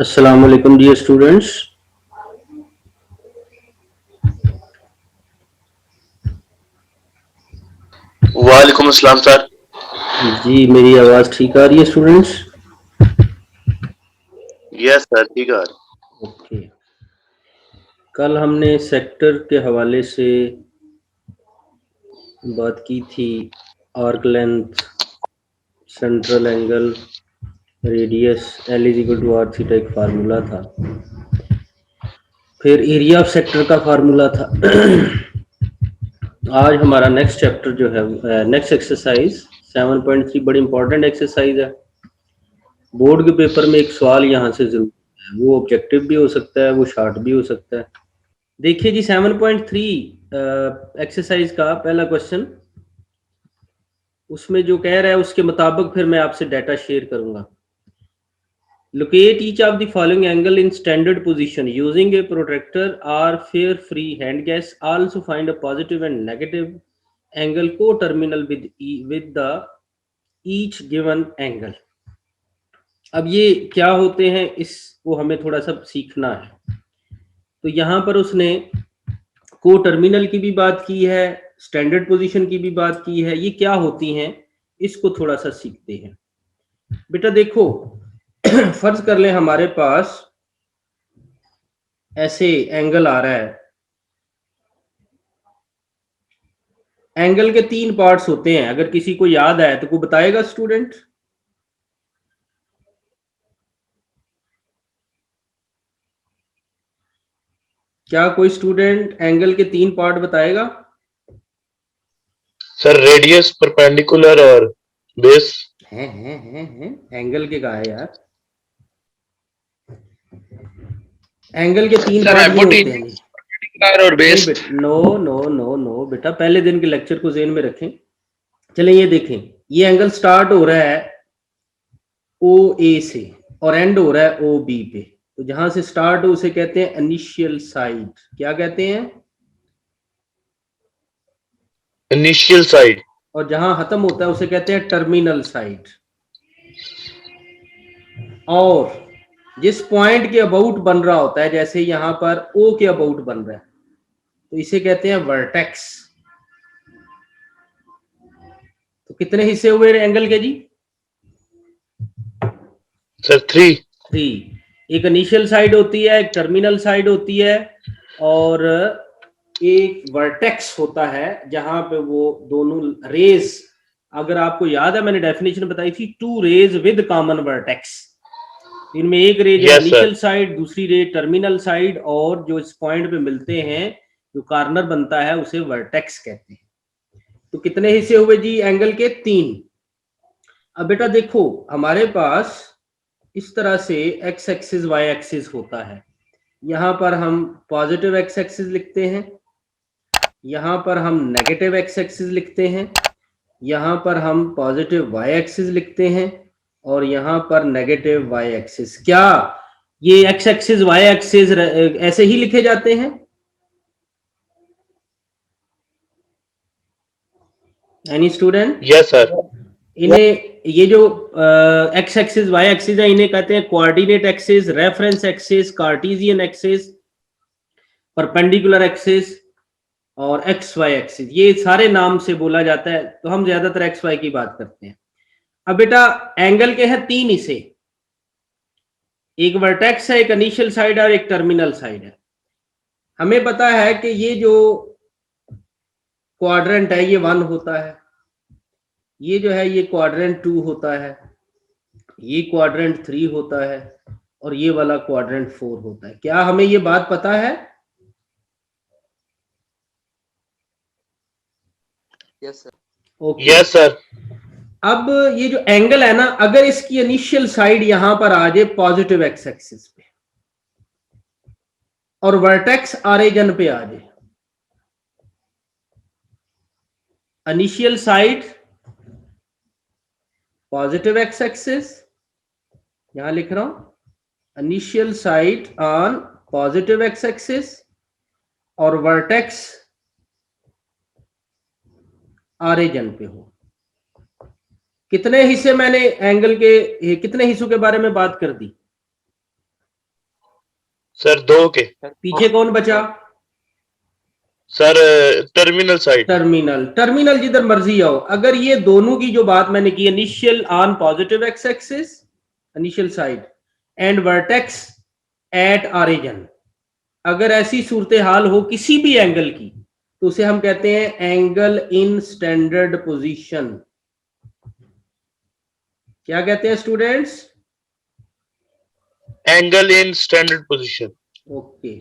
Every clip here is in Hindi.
Assalamu alaikum dear students. वालेकुम अस्सलाम सर। जी मेरी आवाज़ ठीक आ रही है स्टूडेंट्स? यस सर, ठीक है। ओके। कल हमने सेक्टर के हवाले से बात की थी। Arc length, central angle, radius, L is equal to R theta एक फार्मूला था। फिर एरिया ऑफ सेक्टर का फार्मूला था। आज हमारा नेक्स्ट चैप्टर जो है, नेक्स्ट एक्सरसाइज 7.3 बड़ी इंपॉर्टेंट एक्सरसाइज है। बोर्ड के पेपर में एक सवाल यहाँ से जरूर है, वो ऑब्जेक्टिव भी हो सकता है, वो शॉर्ट भी हो सकता है। देखिए जी 7.3 एक्सरसाइज का पहला क्वेश्चन, उसमें जो कह रहा है उसके मुताबिक फिर मैं आपसे डाटा शेयर करूंगा। Locate each of the following angle in standard position using a protractor और fair free hand guess. Also find a positive and negative angle coterminal with the each given angle. अब ये क्या होते हैं, इसको हमें थोड़ा सा सीखना है। तो यहाँ पर उसने को टर्मिनल की भी बात की है, स्टैंडर्ड पोजीशन की भी बात की है। ये क्या होती हैं, इसको थोड़ा सा सीखते हैं। बेटा देखो, फर्ज कर लें हमारे पास ऐसे एंगल आ रहा है। एंगल के 3 पार्ट्स होते हैं, अगर किसी को याद आए तो कोई बताएगा स्टूडेंट? क्या कोई स्टूडेंट एंगल के 3 पार्ट बताएगा? सर रेडियस, परपेंडिकुलर और बेस। हैं एंगल के कहा है यार? एंगल के 3 सर पार्ट ये होते हैं जी। हाइपोटेन्यूज और नहीं बेस। बेटा, नो नो नो नो बेटा, पहले दिन के लेक्चर को ज़हन में रखें। चलें ये देखें, ये एंगल स्टार्ट हो रहा है ओ ए से और एंड हो रहा है ओ बी पे। तो जहां से स्टार्ट हो उसे कहते हैं इनिशियल साइड। क्या कहते हैं? Initial side. और जहां खत्म होता है उसे कहते हैं टर्मिनल साइड। और जिस पॉइंट के अबाउट बन रहा होता है, जैसे यहां पर ओ के अबाउट बन रहा है, तो इसे कहते हैं वर्टेक्स। तो कितने हिस्से हुए एंगल के जी? सर 3। 3। एक इनिशियल साइड होती है, एक टर्मिनल साइड होती है, और एक वर्टेक्स होता है जहां पे वो दोनों रेज, अगर आपको याद है मैंने डेफिनेशन बताई थी, 2 रेज विद कॉमन वर्टेक्स। इनमें एक रे जो है यस सर। इनिशियल साइड, दूसरी रे टर्मिनल साइड, और जो इस पॉइंट पे मिलते हैं, जो कॉर्नर बनता है, उसे वर्टेक्स कहते हैं। तो कितने हिस्से हुए जी एंगल के? 3। अब बेटा देखो, हमारे पास इस तरह से एक्स एक्सिस वाई एक्सिस होता है। यहां पर हम पॉजिटिव एक्स एक्सिस लिखते हैं, यहां पर हम नेगेटिव एक्स एक्सिस लिखते हैं, यहां पर हम पॉजिटिव वाई एक्सिस लिखते हैं, और यहां पर नेगेटिव वाई एक्सिस। क्या ये एक्स एक्सिस वाई एक्सिस ऐसे ही लिखे जाते हैं? Any student? Yes sir. इन्हें ये जो एक्स एक्सिस वाई एक्सिस है, इन्हें कहते हैं coordinate axis, reference axis, Cartesian axis, perpendicular axis और एक्स वाई एक्सिस। ये सारे नाम से बोला जाता है, तो हम ज्यादातर एक्स वाई की बात करते हैं। अब बेटा एंगल के हैं 3 हिस्से, एक वर्टेक्स है, एक इनिशियल साइड और एक टर्मिनल साइड है। हमें पता है कि ये जो क्वाड्रेंट है ये 1 होता है, ये जो है ये क्वाड्रेंट 2 होता है, ये क्वाड्रेंट 3 होता है, और ये वाला क्वाड्रेंट 4 होता है। क्या हमें ये बात पता है? Yes sir. Okay. Yes sir. अब ये जो एंगल है ना, अगर इसकी इनिशियल साइड यहां पर आ जाए पॉजिटिव एक्स एक्सिस पे और वर्टेक्स ऑरिजिन पे आ जाए, initial side positive X axis, यहां लिख रहा हूं initial side on positive X axis, और वर्टेक्स ऑरिजिन पे हो। कितने हिस्से मैंने एंगल के, कितने हिस्सों के बारे में बात कर दी? सर 2 के। पीछे कौन बचा? Sir terminal side. टर्मिनल जिधर मर्जी आओ, अगर ये दोनों की जो बात मैंने की, initial on positive X axis initial side and vertex at origin, अगर ऐसी सूरत हाल हो किसी भी एंगल की, तो उसे हम कहते हैं एंगल इन स्टैंडर्ड पोजीशन। क्या कहते हैं students? Angle in standard position. Okay,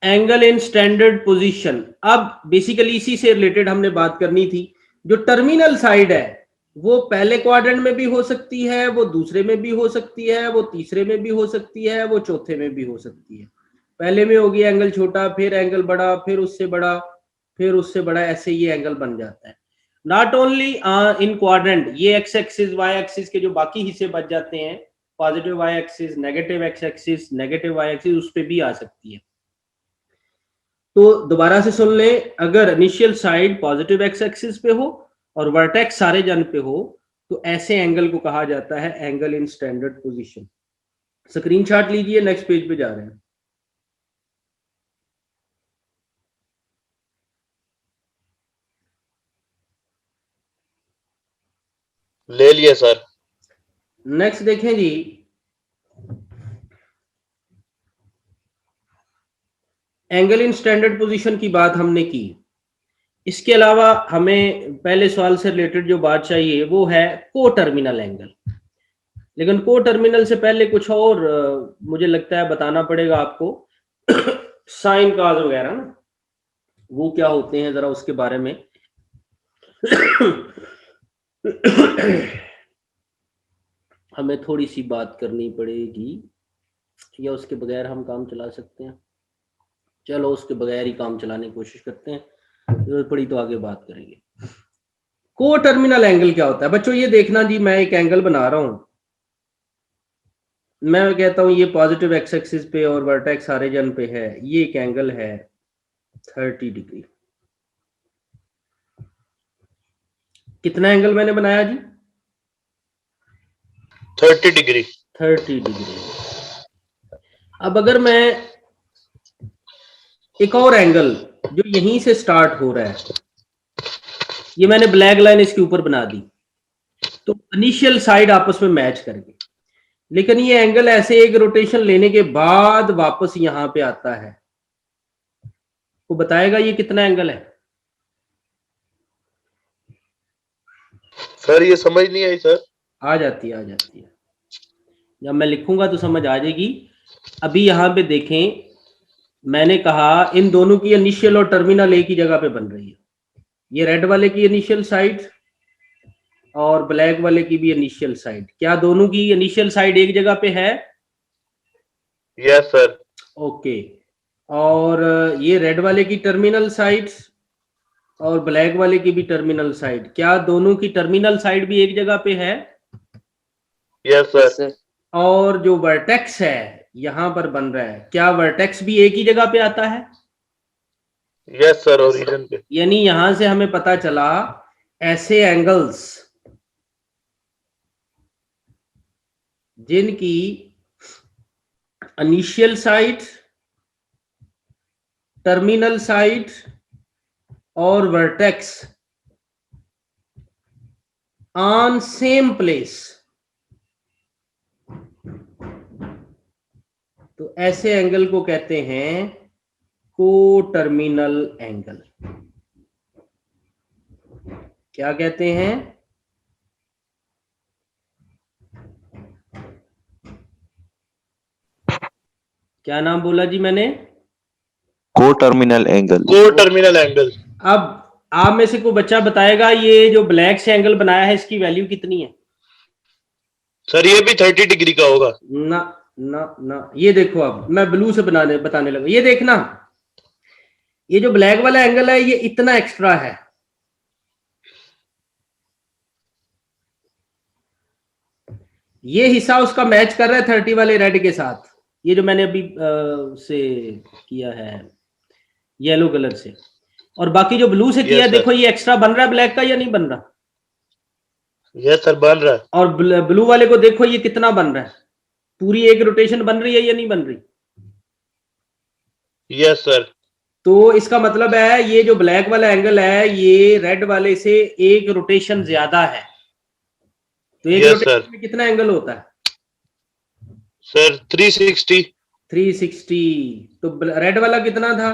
angle in standard position. अब बेसिकली इसी से रिलेटेड हमने बात करनी थी। जो टर्मिनल साइड है वो पहले क्वाड्रेंट में भी हो सकती है, वो दूसरे में भी हो सकती है, वो तीसरे में भी हो सकती है, वो चौथे में भी हो सकती है। पहले में होगी एंगल छोटा, फिर एंगल बड़ा, फिर उससे बड़ा, फिर उससे बड़ा, ऐसे ये एंगल बन जाता है। नॉट ओनली इन क्वाड्रेंट, ये एक्स एक्सिस वाई एक्सिस के जो बाकी हिस्से बच जाते हैं, positive y axis, negative x axis, negative y axis, उस पर भी आ सकती है। तो दोबारा से सुन ले, अगर initial side positive X axis पे हो और वर्टेक्स सारे जन पे हो, तो ऐसे एंगल को कहा जाता है angle in standard position. Screenshot लीजिए, नेक्स्ट पेज पे जा रहे हैं। ले लिया सर। नेक्स्ट देखें जी, एंगल इन स्टैंडर्ड पोजीशन की बात हमने की। इसके अलावा हमें पहले सवाल से रिलेटेड जो बात चाहिए वो है को टर्मिनल एंगल। लेकिन को टर्मिनल से पहले कुछ और मुझे लगता है बताना पड़ेगा आपको। साइन काज वगैरह ना, वो क्या होते हैं, जरा उसके बारे में हमें थोड़ी सी बात करनी पड़ेगी, या उसके बगैर हम काम चला सकते हैं? चलो उसके बगैर ही काम चलाने की कोशिश करते हैं, जरूरत पड़ी तो आगे बात करेंगे। को टर्मिनल एंगल क्या होता है बच्चों? ये देखना जी, मैं एक एंगल बना रहा हूं, मैं कहता हूं ये पॉजिटिव एक्स एक्सिस पे और वर्टेक्स ऑरिजिन पे है, ये एक एंगल है 30 डिग्री। कितना एंगल मैंने बनाया जी? 30 डिग्री। 30 डिग्री। अब अगर मैं एक और एंगल जो यहीं से स्टार्ट हो रहा है, ये मैंने ब्लैक लाइन इसके ऊपर बना दी, तो इनिशियल साइड आपस में मैच करके, लेकिन ये एंगल ऐसे एक रोटेशन लेने के बाद वापस यहां पे आता है, वो बताएगा ये कितना एंगल है? सर ये समझ नहीं आई सर। आ जाती है जब मैं लिखूंगा तो समझ आ जाएगी। अभी यहां पे देखें, मैंने कहा इन दोनों की इनिशियल और टर्मिनल एक ही जगह पे बन रही है। ये रेड वाले की इनिशियल साइड और ब्लैक वाले की भी इनिशियल साइड, क्या दोनों की इनिशियल साइड एक जगह पे है? Yes sir. ओके। और ये रेड वाले की टर्मिनल साइड और ब्लैक वाले की भी टर्मिनल साइड, क्या दोनों की टर्मिनल साइड भी एक जगह पे है? Yes sir. और जो वर्टेक्स है यहां पर बन रहा है, क्या वर्टेक्स भी एक ही जगह पे आता है? यस सर, ओरिजिन पे। यानी यहां से हमें पता चला ऐसे एंगल्स जिनकी इनिशियल साइड, टर्मिनल साइड और वर्टेक्स ऑन सेम प्लेस, तो ऐसे एंगल को कहते हैं को टर्मिनल एंगल। क्या कहते हैं? क्या नाम बोला जी मैंने? को टर्मिनल एंगल। को टर्मिनल एंगल। अब आप में से कोई बच्चा बताएगा ये जो ब्लैक से एंगल बनाया है इसकी वैल्यू कितनी है? सर ये भी 30 डिग्री का होगा। ना ना ना, ये देखो, अब मैं ब्लू से बताने लगा, ये देखना, ये जो ब्लैक वाला एंगल है ये इतना एक्स्ट्रा है, ये हिस्सा उसका मैच कर रहा है 30 वाले रेड के साथ, ये जो मैंने अभी से किया है येलो कलर से, और बाकी जो ब्लू से किया है, देखो ये एक्स्ट्रा बन रहा है ब्लैक का या नहीं बन रहा? यस सर, बन रहा है। और ब्लू वाले को देखो ये कितना बन रहा है, पूरी एक रोटेशन बन रही है या नहीं बन रही? Yes sir. तो इसका मतलब है ये जो ब्लैक वाला एंगल है ये रेड वाले से एक रोटेशन ज्यादा है। तो एक यस रोटेशन सर। में कितना एंगल होता है? सर 360। 360। तो रेड वाला कितना था?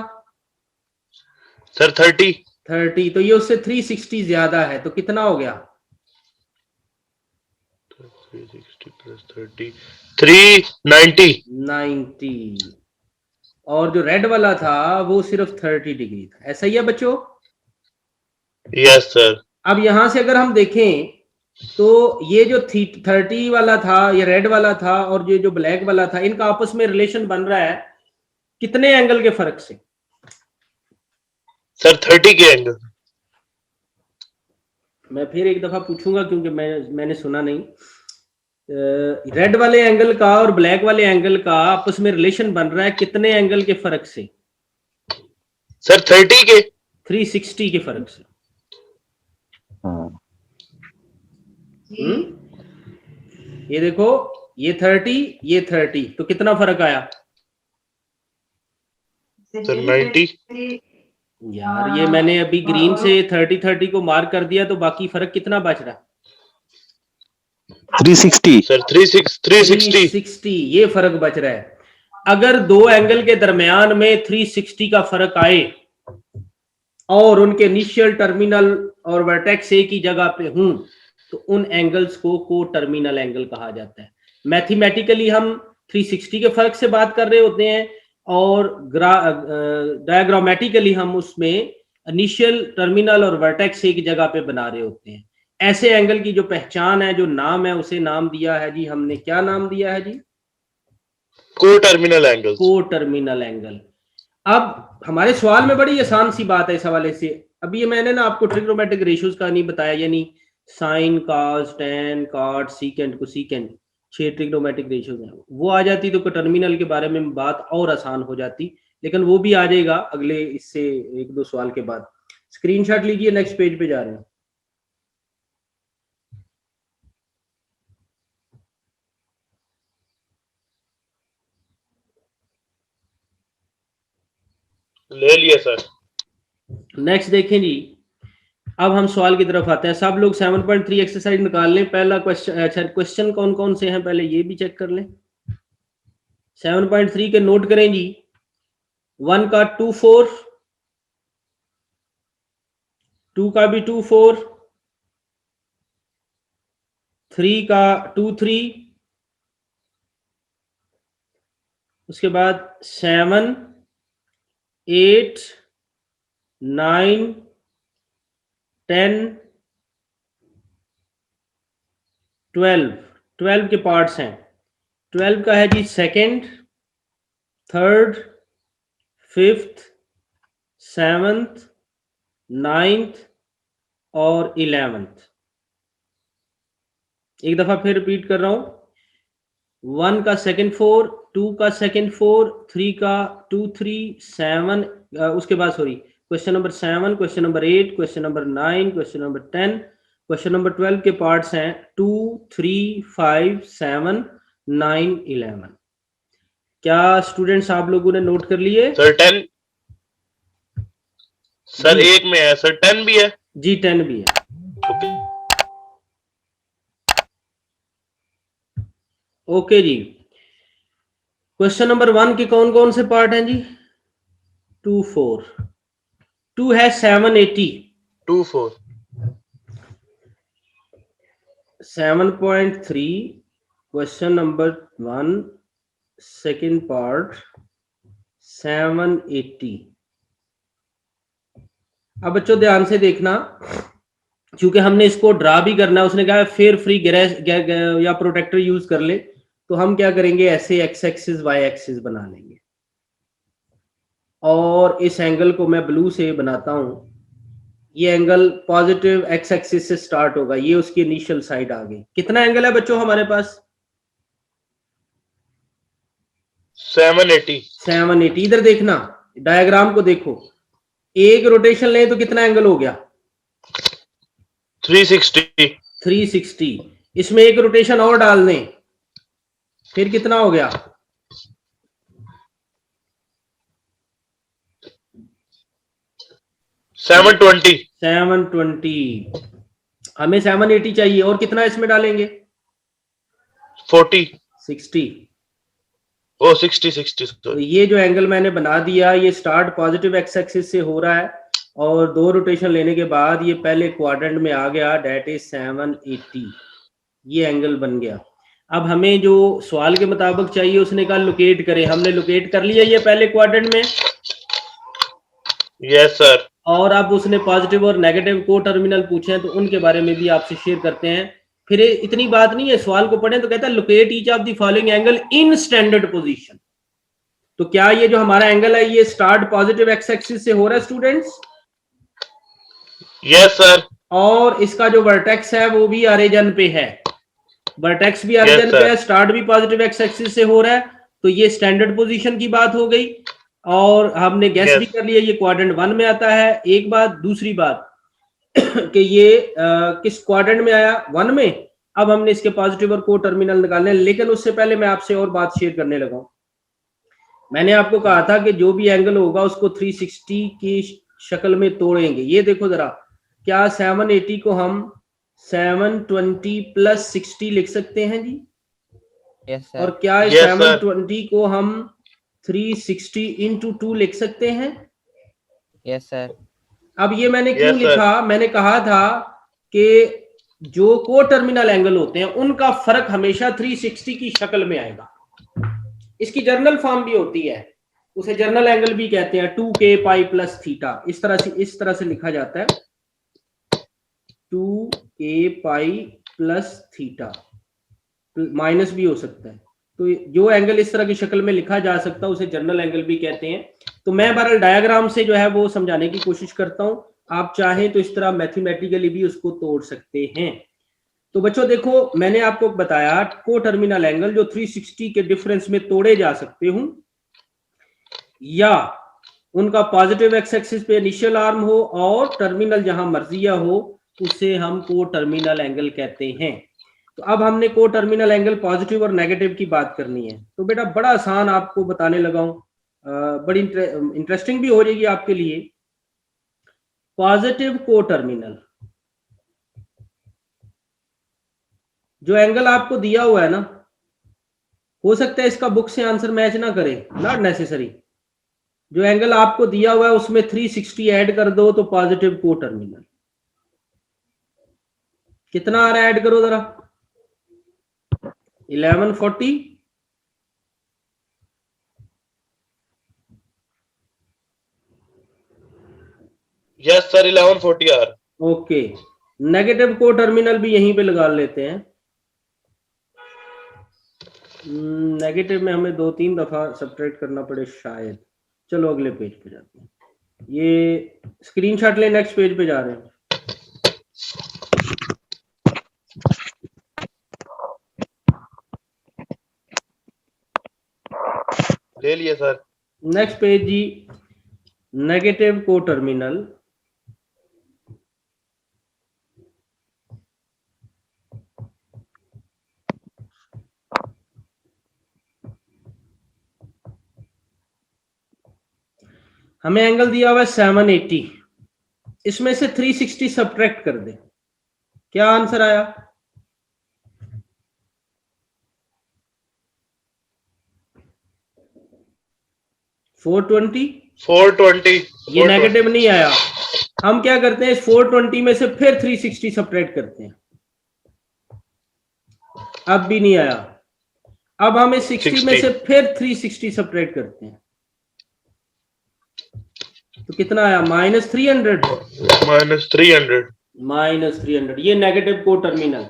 सर 30। 30। तो ये उससे 360 ज्यादा है, तो कितना हो गया? 360 प्लस 30 390। 90। और जो रेड वाला था वो सिर्फ 30 डिग्री था। ऐसा ही है बच्चों? Yes sir. अब यहां से अगर हम देखें तो ये जो 30 वाला था, ये रेड वाला था, और ये जो ब्लैक वाला था, इनका आपस में रिलेशन बन रहा है कितने एंगल के फर्क से? सर 30 के एंगल। मैं फिर एक दफा पूछूंगा क्योंकि मैंने सुना नहीं। रेड वाले एंगल का और ब्लैक वाले एंगल का आपस में रिलेशन बन रहा है कितने एंगल के फर्क से? सर 30 के। 360 के फर्क से। ये देखो, ये 30, ये 30, तो कितना फर्क आया? सर 90। यार ये मैंने अभी ग्रीन से 30 को मार्क कर दिया, तो बाकी फर्क कितना बच रहा है? 360 सर 360। ये फर्क बच रहा है। अगर दो एंगल के दरमियान में 360 का फर्क आए और उनके इनिशियल टर्मिनल और वर्टेक्स एक ही जगह पे हों तो उन एंगल्स को को टर्मिनल एंगल कहा जाता है। मैथमेटिकली हम 360 के फर्क से बात कर रहे होते हैं और डायग्रामेटिकली हम उसमें इनिशियल टर्मिनल और वर्टेक्स एक जगह पे बना रहे होते हैं। ऐसे एंगल की जो पहचान है, जो नाम है, उसे नाम दिया है जी हमने, क्या नाम दिया है जी? को टर्मिनल एंगल। को टर्मिनल एंगल। अब हमारे सवाल में बड़ी आसान सी बात है इस हवाले से। अभी ये मैंने ना आपको ट्रिग्नोमेट्रिक रेशियोज का नहीं बताया, यानी sine, cos, tan, cot, secant, cosecant, 6 trigonometric ratios हैं। वो आ जाती तो टर्मिनल के बारे में बात और आसान हो जाती, लेकिन वो भी आ जाएगा अगले इससे 1-2 सवाल के बाद। स्क्रीनशॉट लीजिए, नेक्स्ट पेज पे जा रहे हैं। ले लिए सर। नेक्स्ट देखें जी, अब हम सवाल की तरफ आते हैं। सब लोग 7.3 एक्सरसाइज निकाल लें। पहला क्वेश्चन, अच्छा क्वेश्चन कौन कौन से हैं पहले ये भी चेक कर लें। 7.3 के नोट करें जी। 1 का 2 4, 2 का भी 2 4, 3 का 2 3, उसके बाद 7 8 9 10 12। 12 के पार्ट्स हैं। 12 का है जी second, third, fifth, 7th, 9th और 11th। एक दफा फिर रिपीट कर रहा हूं। 1 का सेकंड 4, 2 का सेकंड 4, 3 का 2 3, 7 उसके बाद sorry question number 7, question number 8, question number 9, question number 10, question number 12 के पार्ट्स हैं 2 3 5 7 9 11। क्या स्टूडेंट्स आप लोगों ने नोट कर लिए? सर 10। सर एक में है सर, 10 भी है जी, 10 भी है। ओके जी। क्वेश्चन नंबर 1 के कौन कौन से पार्ट हैं जी? 2 4, 2 है 780, 2 4। 7.3 क्वेश्चन नंबर 1 सेकंड पार्ट 780। अब बच्चों ध्यान से देखना, क्योंकि हमने इसको ड्रा भी करना है। उसने कहा फेयर फ्री या प्रोटेक्टर यूज कर ले, तो हम क्या करेंगे, ऐसे एक्स एक्सिस वाई एक्सिस बना लेंगे और इस एंगल को मैं ब्लू से बनाता हूं। ये एंगल पॉजिटिव एक्स एक्सिस से स्टार्ट होगा, ये उसकी इनिशियल साइड आ गई। कितना एंगल है बच्चों हमारे पास? 780। 780। इधर देखना, डायग्राम को देखो, एक रोटेशन ले तो कितना एंगल हो गया? 360। 360। इसमें एक रोटेशन और डाल दें फिर कितना हो गया? 720 720। हमें 780 चाहिए, और कितना इसमें डालेंगे? 40 60। ओ 60 तो ये जो एंगल मैंने बना दिया, ये स्टार्ट पॉजिटिव एक्स एक्सिस से हो रहा है और 2 रोटेशन लेने के बाद ये पहले क्वाड्रेंट में आ गया, डेट इज 780। ये एंगल बन गया। अब हमें जो सवाल के मुताबिक चाहिए उसने कहा लोकेट करें, हमने लोकेट कर लिया ये पहले क्वाड्रेंट में। Yes sir. और अब उसने पॉजिटिव और नेगेटिव को टर्मिनल पूछे हैं, तो उनके बारे में भी आपसे शेयर करते हैं। फिर इतनी बात नहीं है, सवाल को पढ़ें तो कहता है locate each of the following angle in standard position. तो क्या ये जो हमारा एंगल है ये स्टार्ट पॉजिटिव एक्स एक्सिस से हो रहा है स्टूडेंट्स? Yes sir. और इसका जो वर्टेक्स है वो भी ऑरिजिन पे है, वर्टेक्स भी ऑरिजिन पे है, स्टार्ट भी पॉजिटिव एक्स एक्सिस से हो रहा है। तो ये स्टैंडर्ड पोजीशन की बात हो गई। और हमने गैस भी कर लिया ये क्वाड्रेंट 1 में आता है। एक बात, दूसरी बात कि ये किस क्वाड्रेंट में आया? 1 में। अब हमने इसके पॉजिटिव और को टर्मिनल निकालने, लेकिन उससे पहले मैं आपसे और बात शेयर करने लगा हूं। मैंने आपको कहा था कि जो भी एंगल होगा उसको 360 की शक्ल में तोड़ेंगे। ये देखो जरा, क्या 780 को हम 720 प्लस 60 लिख सकते हैं जी? Yes sir. और क्या 720 को हम 360 इंटू 2 लिख सकते हैं? Yes sir. अब ये मैंने क्यों लिखा? मैंने कहा था कि जो को टर्मिनल एंगल होते हैं उनका फर्क हमेशा 360 की शक्ल में आएगा। इसकी जर्नल फॉर्म भी होती है, उसे जर्नल एंगल भी कहते हैं, 2k पाई प्लस थीटा। इस तरह से लिखा जाता है, 2k pi plus theta, minus भी हो सकता है। तो जो एंगल इस तरह की शक्ल में लिखा जा सकता है उसे जर्नल एंगल भी कहते हैं। तो मैं बहरहाल डायग्राम से जो है वो समझाने की कोशिश करता हूं, आप चाहें तो इस तरह मैथमेटिकली भी उसको तोड़ सकते हैं। तो बच्चों देखो, मैंने आपको बताया को टर्मिनल एंगल जो 360 के डिफरेंस में तोड़े जा सकते हूं, या उनका पॉजिटिव एक्स एक्सिस पे इनिशियल आर्म हो और टर्मिनल जहां मर्जिया हो, उसे हम को टर्मिनल एंगल कहते हैं। तो अब हमने को टर्मिनल एंगल पॉजिटिव और नेगेटिव की बात करनी है। तो बेटा बड़ा आसान आपको बताने लगा हूं, बड़ी इंटरेस्टिंग भी हो जाएगी आपके लिए। पॉजिटिव को टर्मिनल जो एंगल आपको दिया हुआ है ना, हो सकता है इसका बुक से आंसर मैच ना करे, नॉट नेसेसरी। जो एंगल आपको दिया हुआ है उसमें 360 ऐड कर दो तो पॉजिटिव को टर्मिनल। कितना आ रहा है? ऐड करो जरा, 1140। Yes sir, 1140 are. Okay, negative को टर्मिनल भी यहीं पे लगा लेते हैं। नेगेटिव में हमें 2-3 दफा सब्ट्रैक्ट करना पड़े शायद। चलो अगले पेज पे जाते हैं। ये स्क्रीनशॉट ले, नेक्स्ट पेज पे जा रहे हैं। ले लिए सर। नेक्स्ट पेज जी, नेगेटिव को टर्मिनल। हमें एंगल दिया हुआ है 780, इसमें से 360 सब्ट्रैक्ट कर दे, क्या आंसर आया? $420। ये नेगेटिव नहीं आया। हम क्या करते हैं, इस 420 में से फिर 360 सब्ट्रैक्ट करते हैं, अब भी नहीं आया। अब हम इस 60 में से फिर 360 सब्ट्रैक्ट करते हैं, तो कितना आया? -300। -300। ये नेगेटिव को टर्मिनल।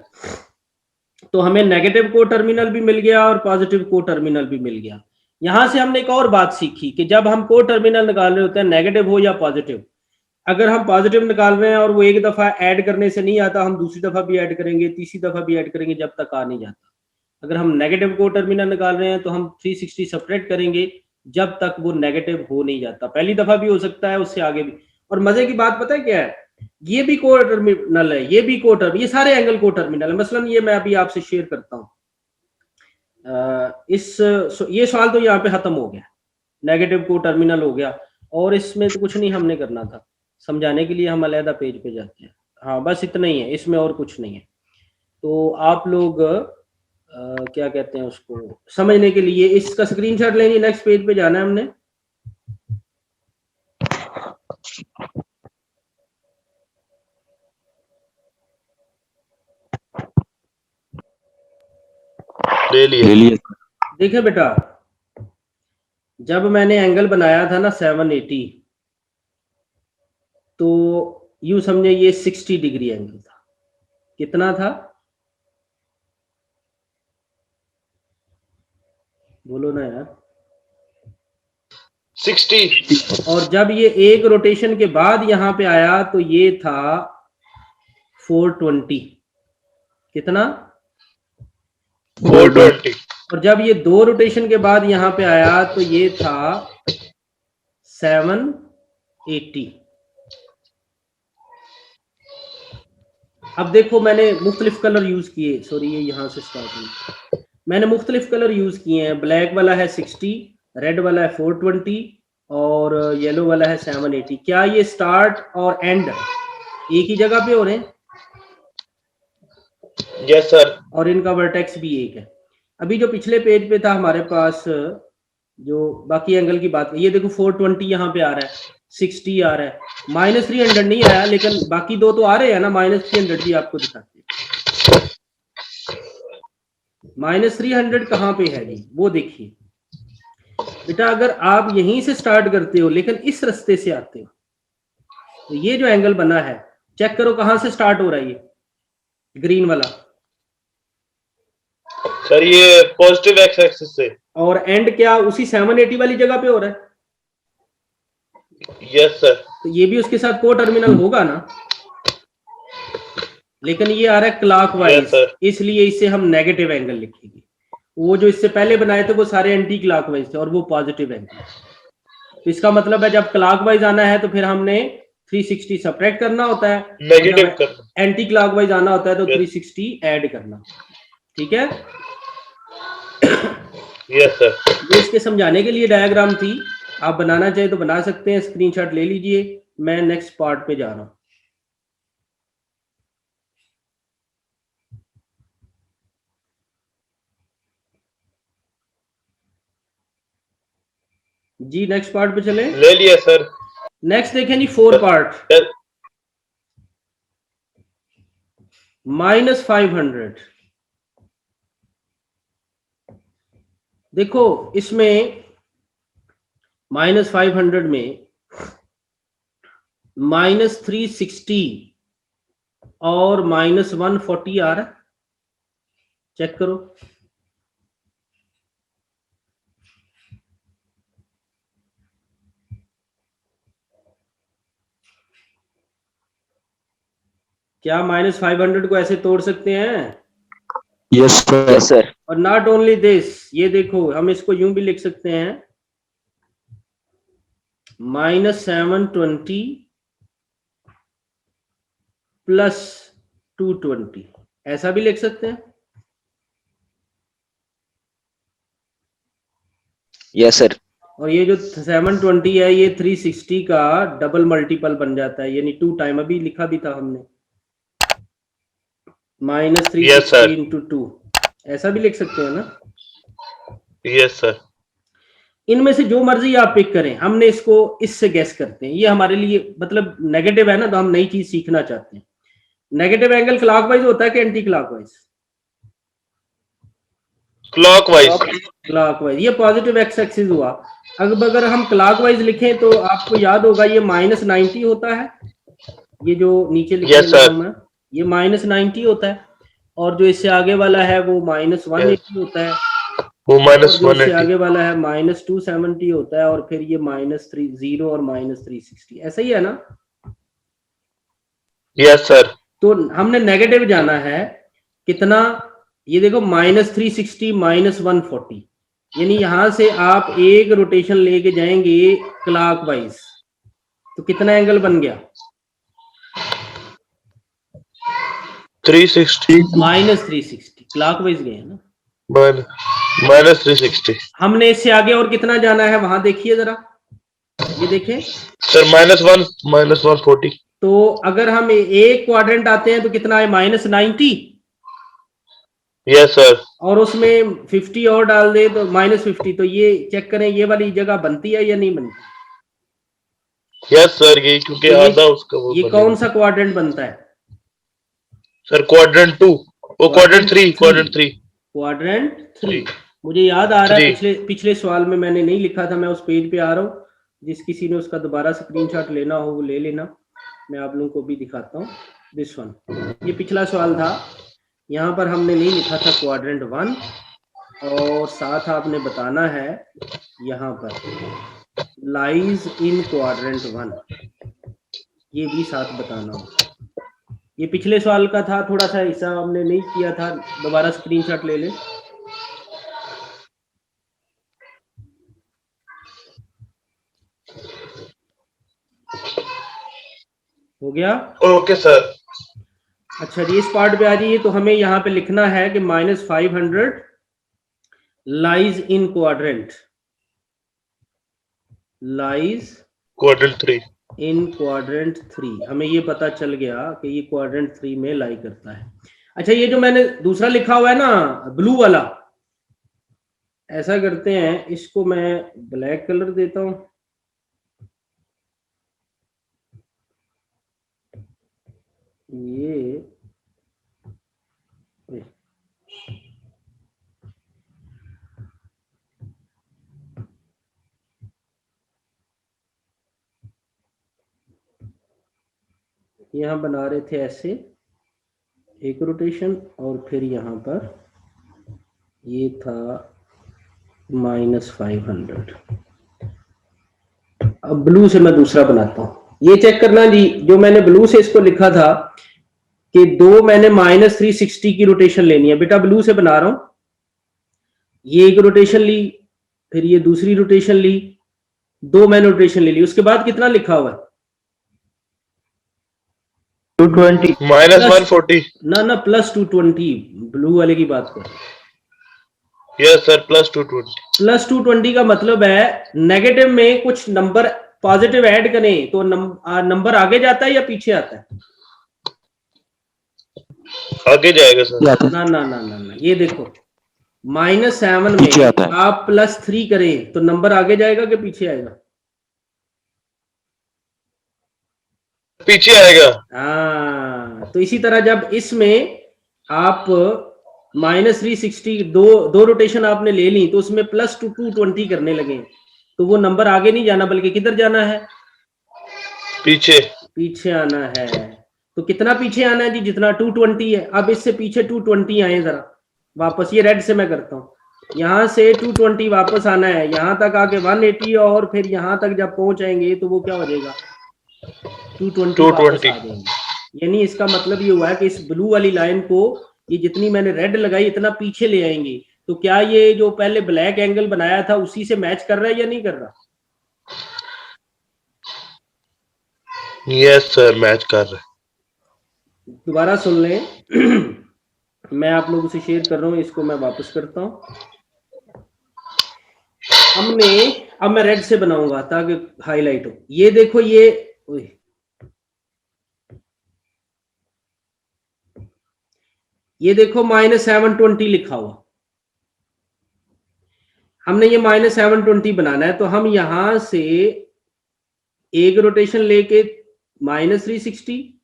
तो हमें नेगेटिव को टर्मिनल भी मिल गया और पॉजिटिव को टर्मिनल भी मिल गया। यहां से हमने एक और बात सीखी कि जब हम को टर्मिनल निकाल रहे होते हैं, नेगेटिव हो या पॉजिटिव, अगर हम पॉजिटिव निकाल रहे हैं और वो एक दफा ऐड करने से नहीं आता, हम दूसरी दफा भी ऐड करेंगे, तीसरी दफा भी ऐड करेंगे, जब तक आ नहीं जाता। अगर हम नेगेटिव को टर्मिनल निकाल रहे हैं तो हम 360 सब्ट्रैक्ट करेंगे जब तक वो नेगेटिव हो नहीं जाता। पहली दफा भी हो सकता है, उससे आगे भी। और मजे की बात पता है क्या है, ये भी को टर्मिनल है, ये भी को टर्मिनल, ये सारे एंगल को टर्मिनल है। मसलन ये मैं अभी आपसे शेयर करता हूं, ये सवाल तो यहाँ पे खत्म हो गया, नेगेटिव को टर्मिनल हो गया, और इसमें तो कुछ नहीं हमने करना था, समझाने के लिए हम अलहदा पेज पे जाते हैं। हाँ बस इतना ही है, इसमें और कुछ नहीं है। तो आप लोग क्या कहते हैं उसको समझने के लिए इसका स्क्रीनशॉट लेंगे, नेक्स्ट पेज पे जाना है हमने। ले लिए। ले लिए। देखिए बेटा, जब मैंने एंगल बनाया था ना 780, तो यूं समझे ये 60 डिग्री एंगल था। कितना था? बोलो ना यार। 60। और जब ये एक रोटेशन के बाद यहां पे आया तो ये था 420। कितना? 420। और जब ये दो रोटेशन के बाद यहां पे आया तो ये था 780। अब देखो मैंने मुख्तलिफ कलर यूज किए, सॉरी ये यहां से स्टार्ट हुई, मैंने मुख्तलिफ कलर यूज किए हैं। ब्लैक वाला है 60, रेड वाला है 420 और येलो वाला है 780। क्या ये स्टार्ट और एंड एक ही जगह पे हो रहे हैं? Yes sir. और इनका वर्टेक्स भी एक है। अभी जो पिछले पेज पे था हमारे पास, जो बाकी एंगल की बात, ये देखो 420 यहाँ पे आ रहा है, 60 आ रहा है, -300 नहीं आया, लेकिन बाकी दो तो आ रहे हैं ना। -300 भी आपको दिखाते हैं। -300 कहाँ पे है जी, वो देखिए बेटा। अगर आप यहीं से स्टार्ट करते हो लेकिन इस रास्ते से आते हो, तो ये जो एंगल बना है, चेक करो कहां से स्टार्ट हो रहा है, ये ग्रीन वाला। सर ये पॉजिटिव एक्स एक्सिस से। और एंड क्या उसी 780 वाली जगह पे हो रहा है? Yes sir. तो ये भी उसके साथ को टर्मिनल होगा ना, लेकिन ये आ रहा है क्लॉकवाइज, Yes, sir. इसलिए इसे हम नेगेटिव एंगल लिखेंगे। वो जो इससे पहले बनाए थे वो सारे एंटी क्लॉकवाइज थे और वो पॉजिटिव एंगल। तो इसका मतलब है जब क्लॉकवाइज आना है तो फिर हमने 360 सब्ट्रैक्ट करना होता है, नेगेटिव करना। एंटी क्लॉकवाइज आना होता है तो Yes. 360 ऐड करना। ठीक है? Yes sir. ये इसके समझाने के लिए डायग्राम थी। आप बनाना चाहे तो बना सकते हैं, स्क्रीनशॉट ले लीजिए। मैं नेक्स्ट पार्ट पे जा रहा हूं। जी नेक्स्ट पार्ट पे चले। ले लिया सर। नेक्स्ट देखें जी 4 पार्ट। -500। देखो इसमें -500 में -360 और -140 आ रहा है, चेक करो। क्या -500 को ऐसे तोड़ सकते हैं? Yes sir. और नॉट ओनली दिस, ये देखो हम इसको यूं भी लिख सकते हैं, -720 प्लस 220, ऐसा भी लिख सकते हैं। Yes sir. और ये जो 720 है ये 360 का डबल मल्टीपल बन जाता है, यानी 2 टाइम, अभी लिखा भी था हमने, -360 इंटू 2, ऐसा भी लिख सकते हैं ना। Yes sir. इनमें से जो मर्जी आप पिक करें, हमने इसको इससे गैस करते हैं। ये हमारे लिए मतलब नेगेटिव है ना, तो हम नई चीज सीखना चाहते हैं। नेगेटिव एंगल क्लॉकवाइज होता है कि एंटी क्लॉकवाइज? क्लॉकवाइज। क्लॉकवाइज। ये पॉजिटिव एक्स एक्सिस हुआ। अब अगर हम क्लॉकवाइज लिखें तो आपको याद होगा ये -90 होता है, ये जो नीचे लिखा है ये -90 होता है, और जो इससे आगे वाला है वो -180 होता है, वो जो इससे -180 आगे वाला है -270 होता है, और फिर ये -30 और -360, ऐसा ही है ना। Yes sir. तो हमने नेगेटिव जाना है कितना, ये देखो -360 -140, यानी यहां से आप एक रोटेशन लेके जाएंगे क्लॉकवाइज, तो कितना एंगल बन गया? 360 -360 क्लॉकवाइज गए ना। माइनस 360 हमने इससे आगे और कितना जाना है वहां देखिए जरा, ये देखें। सर माइनस 140 तो अगर हम एक क्वाड्रेंट आते हैं तो कितना है, -90, यस सर और उसमें 50 और डाल दे तो -50। तो ये चेक करें ये वाली जगह बनती है या नहीं बनती। यस सर, ये क्योंकि तो आधा उसका वो ये बनेगा। कौन सा क्वाड्रेंट बनता है सर क्वाड्रेंट 2, वो क्वाड्रेंट 3 क्वाड्रेंट 3। मुझे याद आ रहा है Three. पिछले सवाल में मैंने नहीं लिखा था, मैं उस पेज पे आ रहा हूँ, जिस किसी ने उसका दोबारा स्क्रीनशॉट लेना हो वो ले लेना, मैं आप लोगों को भी दिखाता हूँ। दिस वन, ये पिछला सवाल था, यहाँ पर हमने नहीं लिखा था क्वाड्रेंट 1, और साथ आपने बताना है यहाँ पर लाइज इन क्वाड्रेंट 1, ये भी साथ बताना हो। ये पिछले सवाल का था, थोड़ा सा हिस्सा हमने नहीं किया था, दोबारा स्क्रीनशॉट ले ले। हो गया? Okay sir. अच्छा जी, इस पार्ट पे आ जाइए। तो हमें यहाँ पे लिखना है कि -500 lies in quadrant, lies quadrant 3 in quadrant 3। हमें ये पता चल गया कि ये क्वाड्रेंट 3 में लाई करता है। अच्छा, ये जो मैंने दूसरा लिखा हुआ है ना ब्लू वाला, ऐसा करते हैं, इसको मैं ब्लैक कलर देता हूं, ये यहां बना रहे थे ऐसे एक रोटेशन, और फिर यहां पर ये था -500। अब ब्लू से मैं दूसरा बनाता हूं, ये चेक करना जी, जो मैंने ब्लू से इसको लिखा था कि दो मैंने -360 की रोटेशन लेनी है, बेटा ब्लू से बना रहा हूं। ये एक रोटेशन ली, फिर ये दूसरी रोटेशन ली, दो मैंने रोटेशन ले ली, उसके बाद कितना लिखा हुआ है 220 -140 ना +220, ब्लू वाले की बात कर। यस सर, +220 +220 का मतलब है नेगेटिव में कुछ नंबर पॉजिटिव ऐड करें तो नंबर आगे जाता है या पीछे आता है? आगे जाएगा सर। ना, ये देखो -7 पीछे में आता है। आप +3 करें तो नंबर आगे जाएगा कि पीछे आएगा? पीछे आएगा। हाँ, तो इसी तरह जब इसमें आप -360 दो रोटेशन आपने ले ली तो उसमें +220 करने लगे, तो वो नंबर आगे नहीं जाना बल्कि किधर जाना है? पीछे आना है। तो कितना पीछे आना है जी? जितना 220 है। अब इससे पीछे 220 आए जरा वापस, ये रेड से मैं करता हूँ, यहाँ से 220 वापस आना है, यहाँ तक आके 180, और फिर यहाँ तक जब पहुंचाएंगे तो वो क्या हो जाएगा 220 वापस आ जाएंगे। यानी इसका मतलब ये हुआ है कि इस ब्लू वाली लाइन को, ये जितनी मैंने रेड लगाई इतना पीछे ले आएंगे। तो क्या ये जो पहले ब्लैक एंगल बनाया था उसी से मैच कर रहा है या नहीं कर रहा? यस सर, मैच कर रहे। दोबारा सुन लें मैं आप लोगों से शेयर कर रहा हूँ, इसको मैं वापस करता हूँ। अब मैं रेड से बनाऊंगा ताकि हाईलाइट हो। ये देखो, ये देखो -720 लिखा हुआ, हमने ये -720 बनाना है, तो हम यहां से एक रोटेशन लेके -360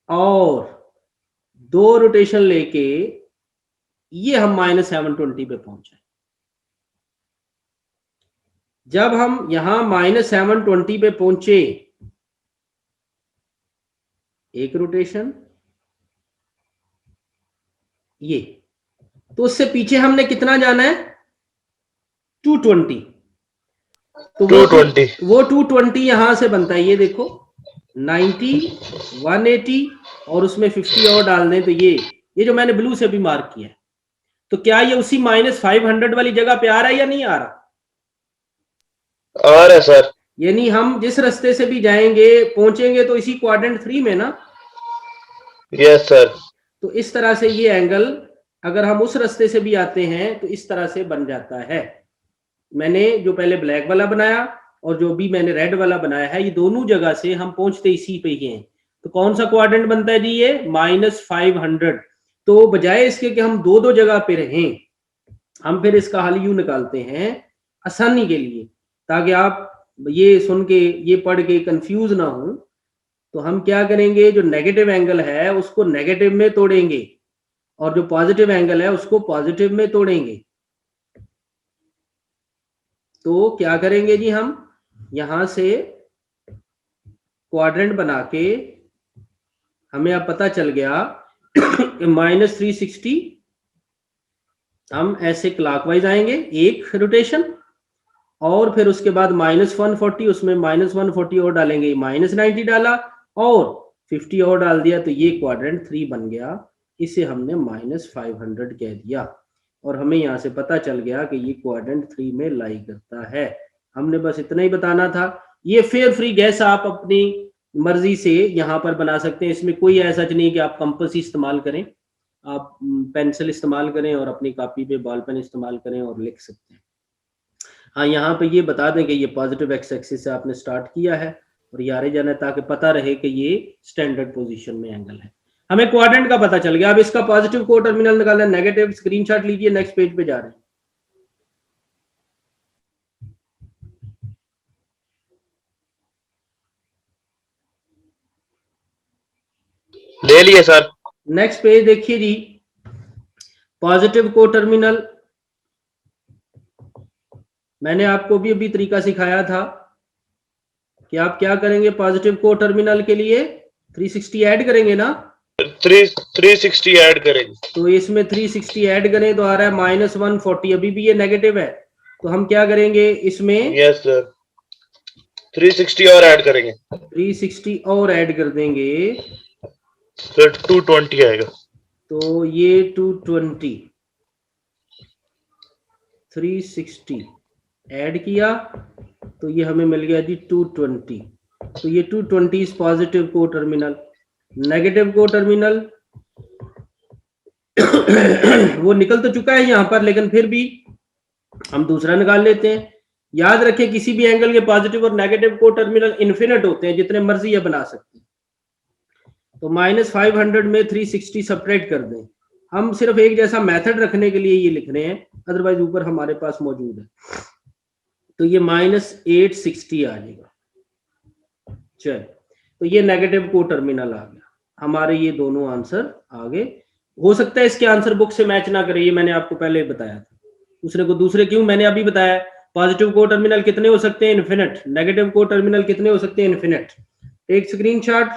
और दो रोटेशन लेके ये हम -720 पे पहुंचे। जब हम यहां -720 पे पहुंचे, एक रोटेशन ये, तो उससे पीछे हमने कितना जाना है 220। तो 220 वो 220 यहां से बनता है, ये देखो 90, 180 और उसमें 50 और डाल दें तो ये जो मैंने ब्लू से भी मार्क किया है, तो क्या ये उसी -500 वाली जगह पे आ रहा है या नहीं आ रहा? आ रहा है सर। यानी हम जिस रास्ते से भी जाएंगे पहुंचेंगे तो इसी क्वाड्रेंट 3 में ना। Yes sir. तो इस तरह से ये एंगल अगर हम उस रास्ते से भी आते हैं तो इस तरह से बन जाता है। मैंने जो पहले ब्लैक वाला बनाया और जो भी मैंने रेड वाला बनाया है, ये दोनों जगह से हम पहुंचते इसी पे ही हैं। तो कौन सा क्वाड्रेंट बनता है जी? ये -500। तो बजाय इसके कि हम दो दो जगह पे रहें, हम फिर इसका हल यूं निकालते हैं आसानी के लिए, ताकि आप ये सुन के ये पढ़ के कंफ्यूज ना हो। तो हम क्या करेंगे, जो नेगेटिव एंगल है उसको नेगेटिव में तोड़ेंगे और जो पॉजिटिव एंगल है उसको पॉजिटिव में तोड़ेंगे। तो क्या करेंगे जी, हम यहां से क्वाड्रेंट बना के हमें अब पता चल गया -360, हम ऐसे क्लॉकवाइज आएंगे एक रोटेशन, और फिर उसके बाद -140, उसमें -140 और डालेंगे, -90 डाला और 50 और डाल दिया, तो ये क्वाड्रेंट 3 बन गया। इसे हमने -500 कह दिया और हमें यहाँ से पता चल गया कि ये क्वाड्रेंट 3 में लाई करता है। हमने बस इतना ही बताना था। ये फेयर फ्री गैस आप अपनी मर्जी से यहाँ पर बना सकते हैं, इसमें कोई ऐसा नहीं कि आप कंपास ही इस्तेमाल करें, आप पेंसिल इस्तेमाल करें और अपनी कॉपी पे बॉल पेन इस्तेमाल करें और लिख सकते हैं। हाँ, यहाँ पे ये बता दें कि ये पॉजिटिव एक्स एक्सिस से आपने स्टार्ट किया है और ये आगे जाना है, ताकि पता रहे कि ये स्टैंडर्ड पोजीशन में एंगल है। हमें क्वाड्रेंट का पता चल गया। अब इसका पॉजिटिव को टर्मिनल निकालना है, नेगेटिव। स्क्रीनशॉट लीजिए, नेक्स्ट पेज पे जा रहे हैं। ले लिए सर। नेक्स्ट पेज देखिए जी, पॉजिटिव को टर्मिनल मैंने आपको भी अभी तरीका सिखाया था कि आप क्या करेंगे। पॉजिटिव को टर्मिनल के लिए 360 ऐड करेंगे ना, 360 ऐड करेंगे। तो इसमें 360 ऐड करें तो आ रहा है -140। अभी भी ये नेगेटिव है, तो हम क्या करेंगे इसमें? यस सर, 360 और ऐड करेंगे। 360 और ऐड कर देंगे सर 220 आएगा। तो ये 220, 360 ऐड किया तो ये हमें मिल गया जी 220। तो ये 220 इज पॉजिटिव को टर्मिनल। नेगेटिव को टर्मिनल वो निकल तो चुका है यहाँ पर, लेकिन फिर भी हम दूसरा निकाल लेते हैं। याद रखें, किसी भी एंगल के पॉजिटिव और नेगेटिव को टर्मिनल इन्फिनिट होते हैं, जितने मर्जी ये बना सकते हैं। तो -500 में 360 सब्ट्रैक्ट कर दें। हम सिर्फ एक जैसा मेथड रखने के लिए ये लिख रहे हैं, अदरवाइज ऊपर हमारे पास मौजूद है। तो ये -860 आ जाएगा। चल, तो ये नेगेटिव को टर्मिनल आ गया। हमारे ये दोनों आंसर आ गए। हो सकता है इसके आंसर बुक से मैच ना करे, ये मैंने आपको पहले बताया था। दूसरे को दूसरे क्यों, मैंने अभी बताया पॉजिटिव को टर्मिनल कितने हो सकते हैं? इन्फिनिट। नेगेटिव को टर्मिनल कितने हो सकते हैं? इन्फिनिट। एक स्क्रीनशॉट